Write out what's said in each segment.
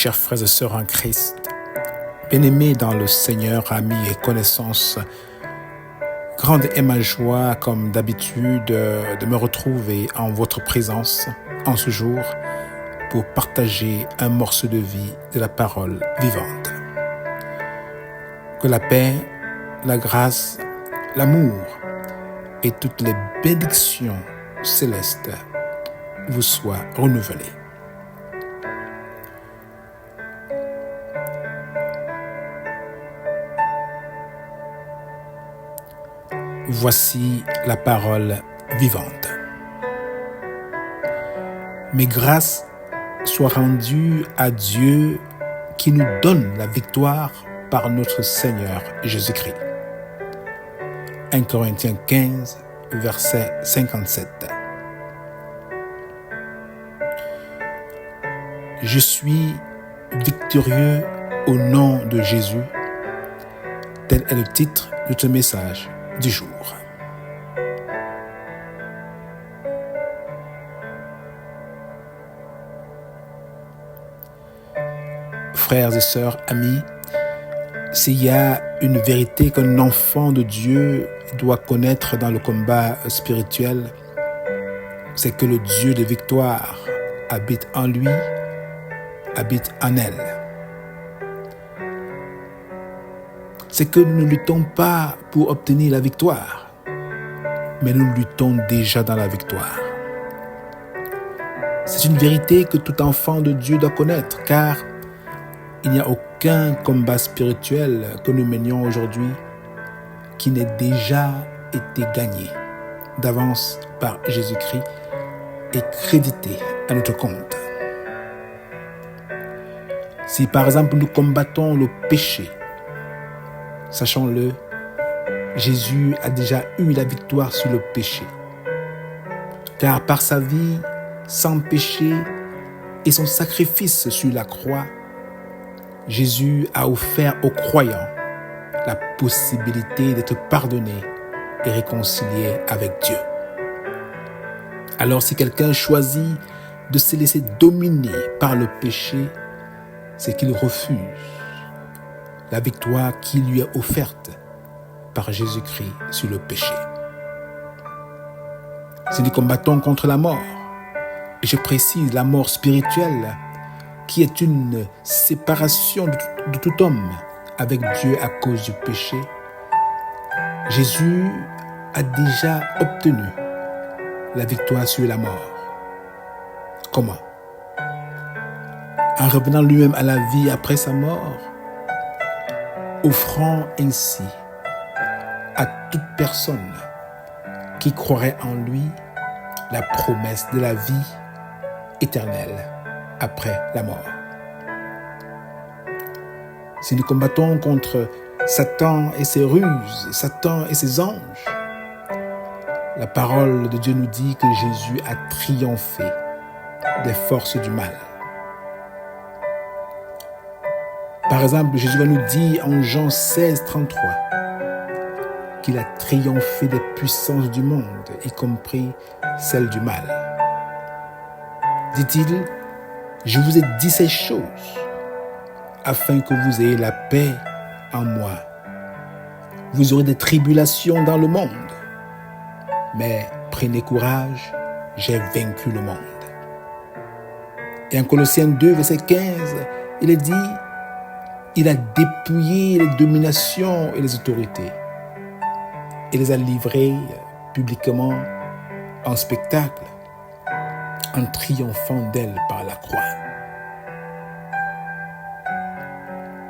chers frères et sœurs en Christ, bien-aimés dans le Seigneur, amis et connaissances, grande est ma joie, comme d'habitude, de me retrouver en votre présence en ce jour pour partager un morceau de vie de la parole vivante. Que la paix, la grâce, l'amour et toutes les bénédictions célestes vous soient renouvelées. Voici la parole vivante. Mes grâces soient rendues à Dieu qui nous donne la victoire par notre Seigneur Jésus-Christ. 1 Corinthiens 15, verset 57. Je suis victorieux au nom de Jésus. Tel est le titre de ce message du jour. Frères et sœurs, amis, s'il y a une vérité qu'un enfant de Dieu doit connaître dans le combat spirituel, c'est que le Dieu de victoire habite en lui, habite en elle. C'est que nous ne luttons pas pour obtenir la victoire, mais nous luttons déjà dans la victoire. C'est une vérité que tout enfant de Dieu doit connaître, car il n'y a aucun combat spirituel que nous menions aujourd'hui qui n'ait déjà été gagné d'avance par Jésus-Christ et crédité à notre compte. Si par exemple nous combattons le péché, sachons-le, Jésus a déjà eu la victoire sur le péché. Car par sa vie sans péché et son sacrifice sur la croix, Jésus a offert aux croyants la possibilité d'être pardonnés et réconciliés avec Dieu. Alors si quelqu'un choisit de se laisser dominer par le péché, c'est qu'il refuse la victoire qui lui est offerte par Jésus-Christ sur le péché. Si nous combattons contre la mort, et je précise la mort spirituelle, qui est une séparation de tout homme avec Dieu à cause du péché, Jésus a déjà obtenu la victoire sur la mort. Comment? En revenant lui-même à la vie après sa mort, offrant ainsi à toute personne qui croirait en lui la promesse de la vie éternelle après la mort. Si nous combattons contre Satan et ses ruses, Satan et ses anges, la parole de Dieu nous dit que Jésus a triomphé des forces du mal. Par exemple, Jésus va nous dire en Jean 16, 33 qu'il a triomphé des puissances du monde, y compris celles du mal. Dit-il, je vous ai dit ces choses afin que vous ayez la paix en moi. Vous aurez des tribulations dans le monde, mais prenez courage, j'ai vaincu le monde. Et en Colossiens 2, verset 15, il est dit, il a dépouillé les dominations et les autorités et les a livrées publiquement en spectacle en triomphant d'elle par la croix.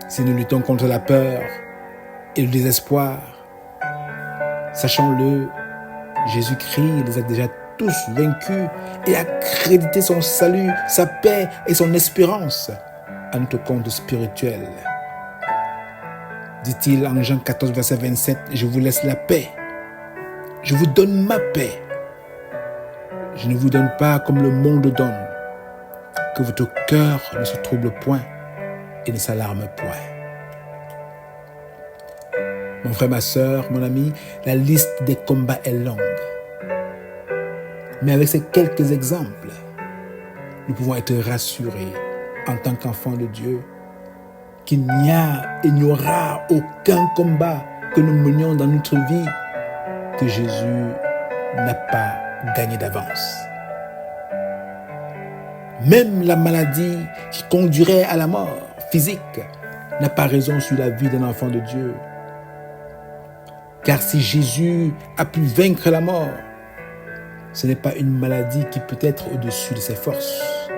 Si nous luttons contre la peur et le désespoir, sachons-le, Jésus-Christ les a déjà tous vaincus et a crédité son salut, sa paix et son espérance à notre compte spirituel. Dit-il en Jean 14, verset 27, « Je vous laisse la paix. Je vous donne ma paix. Je ne vous donne pas comme le monde donne. Que votre cœur ne se trouble point et ne s'alarme point. » Mon frère, ma sœur, mon ami, la liste des combats est longue. Mais avec ces quelques exemples, nous pouvons être rassurés en tant qu'enfant de Dieu qu'il n'y a et n'y aura aucun combat que nous menions dans notre vie que Jésus n'a pas gagné d'avance. Même la maladie qui conduirait à la mort physique n'a pas raison sur la vie d'un enfant de Dieu. Car si Jésus a pu vaincre la mort, ce n'est pas une maladie qui peut être au-dessus de ses forces,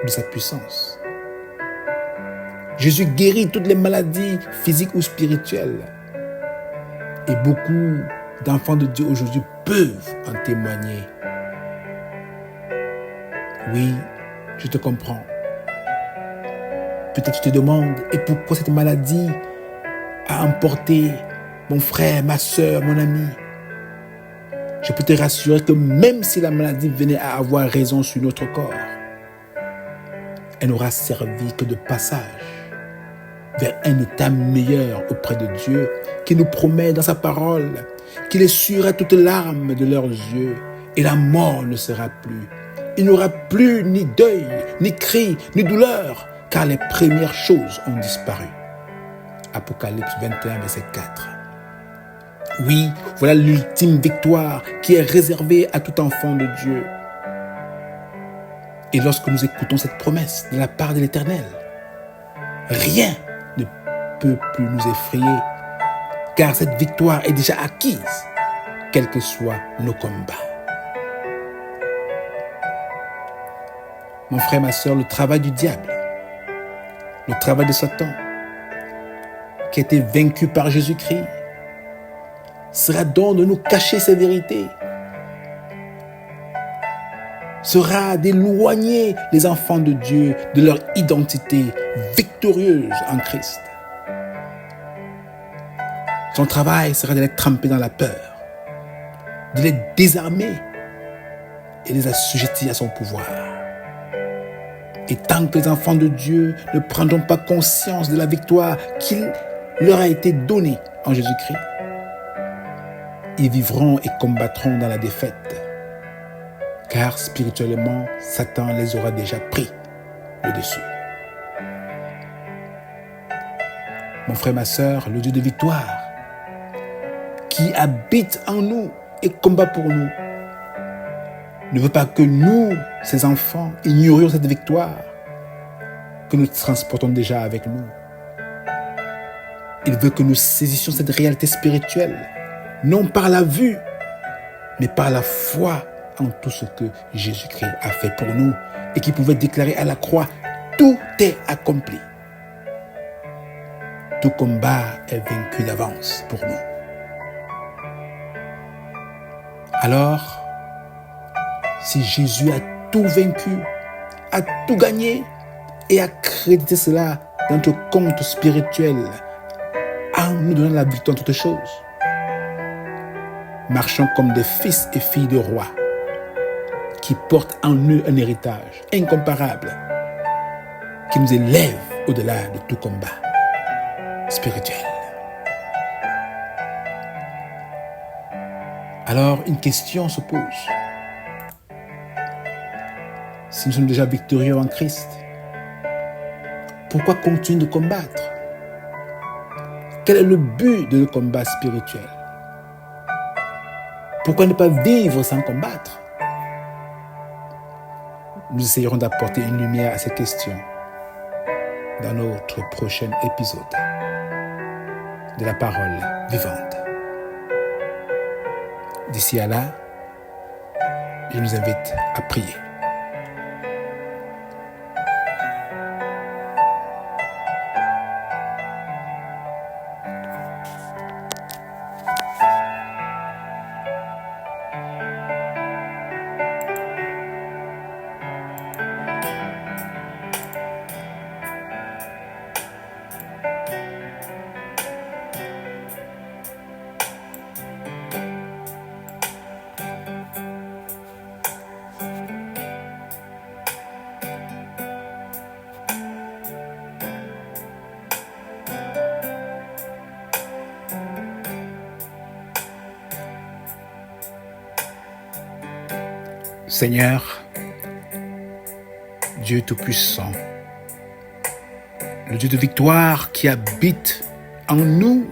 de sa puissance. Jésus guérit toutes les maladies physiques ou spirituelles. Et beaucoup d'enfants de Dieu aujourd'hui peuvent en témoigner. Oui, je te comprends. Peut-être tu te demandes, et pourquoi cette maladie a emporté mon frère, ma soeur, mon ami? Je peux te rassurer que même si la maladie venait à avoir raison sur notre corps, elle n'aura servi que de passage vers un état meilleur auprès de Dieu, qui nous promet dans sa parole qu'il essuiera toutes larmes de leurs yeux et la mort ne sera plus. Il n'y aura plus ni deuil, ni cri, ni douleur, car les premières choses ont disparu. Apocalypse 21, verset 4. Oui, voilà l'ultime victoire qui est réservée à tout enfant de Dieu. Et lorsque nous écoutons cette promesse de la part de l'Éternel, rien ne peut plus nous effrayer, car cette victoire est déjà acquise, quels que soient nos combats. Mon frère, ma soeur, le travail du diable, le travail de Satan, qui a été vaincu par Jésus-Christ, sera donc de nous cacher ces vérités, sera d'éloigner les enfants de Dieu de leur identité victorieuse en Christ. Son travail sera de les tremper dans la peur, de les désarmer et les assujettir à son pouvoir. Et tant que les enfants de Dieu ne prendront pas conscience de la victoire qu'il leur a été donnée en Jésus-Christ, ils vivront et combattront dans la défaite, car spirituellement, Satan les aura déjà pris le dessus. Mon frère, ma soeur, le Dieu de victoire, qui habite en nous et combat pour nous, ne veut pas que nous, ses enfants, ignorions cette victoire que nous transportons déjà avec nous. Il veut que nous saisissions cette réalité spirituelle, non par la vue, mais par la foi en tout ce que Jésus-Christ a fait pour nous et qui pouvait déclarer à la croix, tout est accompli. Tout combat est vaincu d'avance pour nous. Alors, si Jésus a tout vaincu, a tout gagné et a crédité cela dans notre compte spirituel, en nous donnant la victoire en toutes choses, marchons comme des fils et filles de rois qui portent en eux un héritage incomparable qui nous élève au-delà de tout combat spirituel. Alors, une question se pose. Si nous sommes déjà victorieux en Christ, pourquoi continuer de combattre? Quel est le but de nos combats spirituels? Pourquoi ne pas vivre sans combattre? Nous essayerons d'apporter une lumière à ces questions dans notre prochain épisode de la parole vivante. D'ici à là, je nous invite à prier. Seigneur, Dieu Tout-Puissant, le Dieu de victoire qui habite en nous,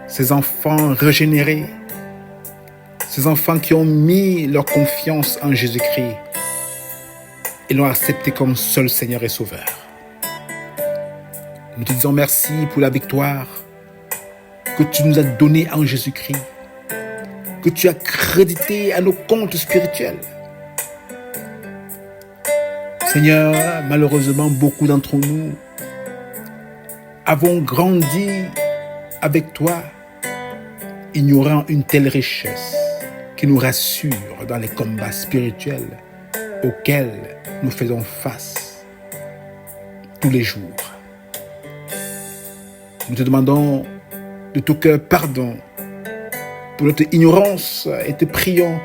ces enfants régénérés, ces enfants qui ont mis leur confiance en Jésus-Christ et l'ont accepté comme seul Seigneur et Sauveur. Nous te disons merci pour la victoire que tu nous as donnée en Jésus-Christ, que tu as crédité à nos comptes spirituels. Seigneur, malheureusement, beaucoup d'entre nous avons grandi avec toi, ignorant une telle richesse qui nous rassure dans les combats spirituels auxquels nous faisons face tous les jours. Nous te demandons de tout cœur pardon pour notre ignorance et te prions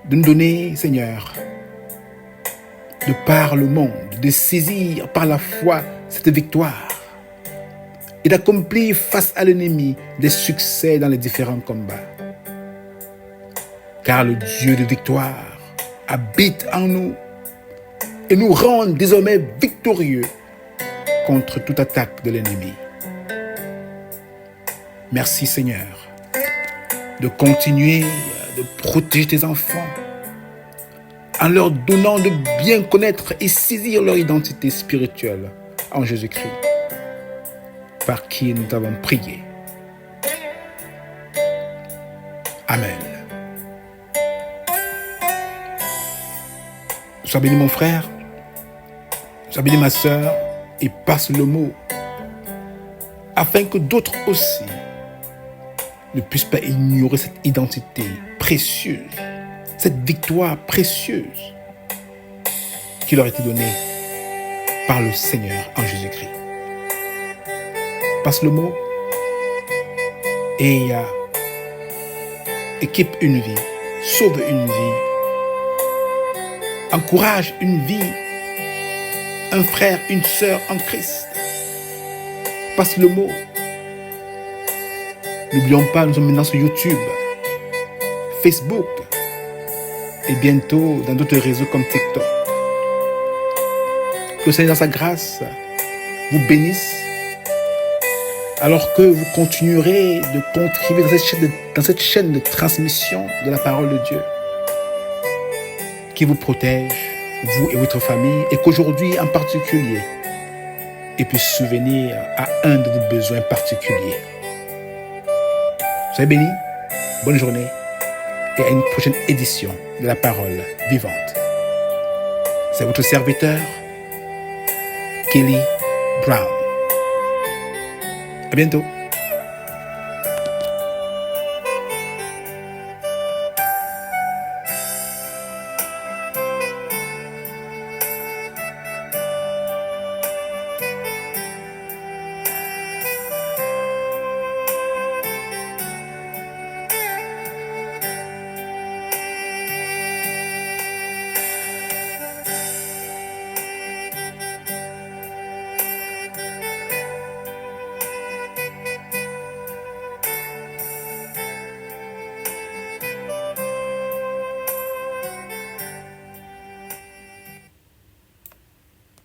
de nous donner, Seigneur, de par le monde, de saisir par la foi cette victoire et d'accomplir face à l'ennemi des succès dans les différents combats. Car le Dieu de victoire habite en nous et nous rend désormais victorieux contre toute attaque de l'ennemi. Merci Seigneur de continuer de protéger tes enfants en leur donnant de bien connaître et saisir leur identité spirituelle en Jésus-Christ, par qui nous avons prié. Amen. Sois béni mon frère, sois béni ma sœur, et passe le mot, afin que d'autres aussi ne puissent pas ignorer cette identité précieuse, cette victoire précieuse qui leur a été donnée par le Seigneur en Jésus-Christ. Passe le mot et équipe une vie, sauve une vie, encourage une vie, un frère, une sœur en Christ. Passe le mot. N'oublions pas, nous sommes maintenant sur YouTube, Facebook et bientôt dans d'autres réseaux comme TikTok. Que le Seigneur dans sa grâce vous bénisse alors que vous continuerez de contribuer dans cette chaîne de transmission de la parole de Dieu qui vous protège, vous et votre famille, et qu'aujourd'hui en particulier, et puis souvenir à un de vos besoins particuliers. Soyez bénis, bonne journée et à une prochaine édition de la parole vivante. C'est votre serviteur, Kelly Brown. À bientôt.